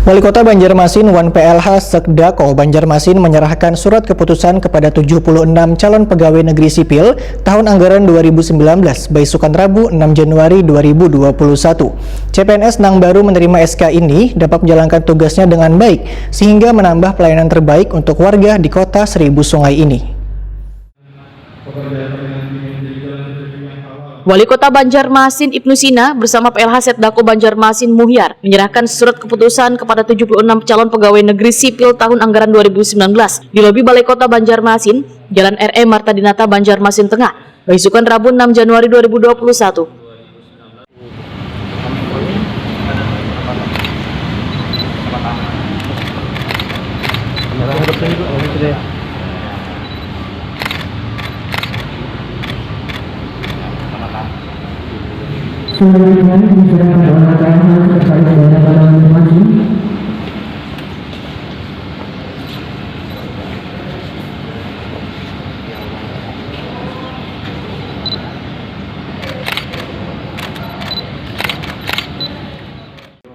Wali Kota Banjarmasin Wan PLH Sekdako Banjarmasin menyerahkan surat keputusan kepada 76 calon pegawai negeri sipil tahun anggaran 2019 beisukan Rabu 6 Januari 2021. CPNS Nang baru menerima SK ini dapat menjalankan tugasnya dengan baik sehingga menambah pelayanan terbaik untuk warga di kota Seribu Sungai ini. Wali Kota Banjarmasin Ibnu Sina bersama PLH Sekdako Banjarmasin Muhyar menyerahkan surat keputusan kepada 76 calon pegawai negeri sipil tahun anggaran 2019 di lobi Balai Kota Banjarmasin, Jalan RE Marta Dinata, Banjarmasin Tengah, beisukan Rabu 6 Januari 2021.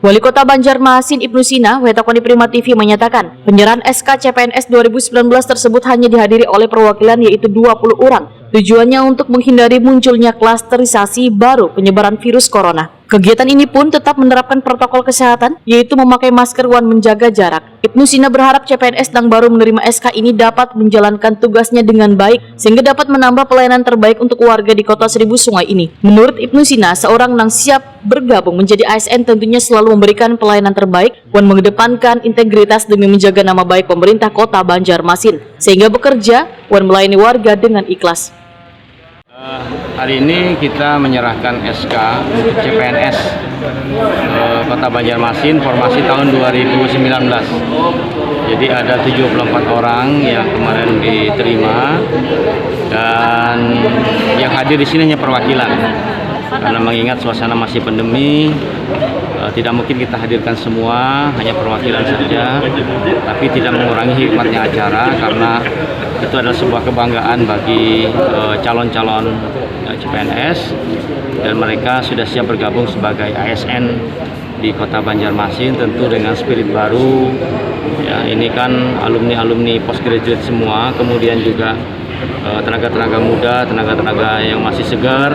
Wali Kota Banjarmasin Ibnu Sina, Wetakoni Prima TV menyatakan, penyerahan SK CPNS 2019 tersebut hanya dihadiri oleh perwakilan yaitu 20 orang. Tujuannya untuk menghindari munculnya klasterisasi baru penyebaran virus corona. Kegiatan ini pun tetap menerapkan protokol kesehatan, yaitu memakai masker dan menjaga jarak. Ibnu Sina berharap CPNS Nang baru menerima SK ini dapat menjalankan tugasnya dengan baik, sehingga dapat menambah pelayanan terbaik untuk warga di kota Seribu Sungai ini. Menurut Ibnu Sina, seorang Nang siap bergabung menjadi ASN tentunya selalu memberikan pelayanan terbaik dan mengedepankan integritas demi menjaga nama baik pemerintah kota Banjarmasin, sehingga bekerja dan melayani warga dengan ikhlas. Hari ini kita menyerahkan SK untuk CPNS Kota Banjarmasin formasi tahun 2019. Jadi ada 74 orang yang kemarin diterima dan yang hadir di sini hanya perwakilan. Karena mengingat suasana masih pandemi, tidak mungkin kita hadirkan semua, hanya perwakilan saja. Tapi tidak mengurangi hikmatnya acara karena itu adalah sebuah kebanggaan bagi calon-calon CPNS dan mereka sudah siap bergabung sebagai ASN di Kota Banjarmasin, tentu dengan spirit baru. Ya, ini kan alumni-alumni postgraduate semua, kemudian juga tenaga-tenaga muda, tenaga-tenaga yang masih segar.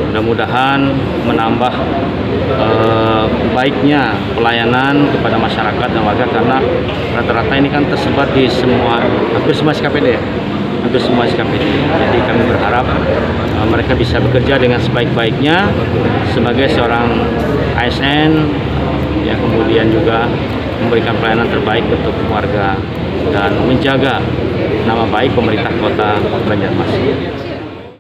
Mudah-mudahan menambah baiknya pelayanan kepada masyarakat dan warga, karena rata-rata ini kan tersebar di hampir semua SKPD ya, hampir semua SKPD. Jadi kami berharap mereka bisa bekerja dengan sebaik-baiknya sebagai seorang ASN, ya, kemudian juga memberikan pelayanan terbaik untuk warga dan menjaga nama baik pemerintah kota Banjarmasin.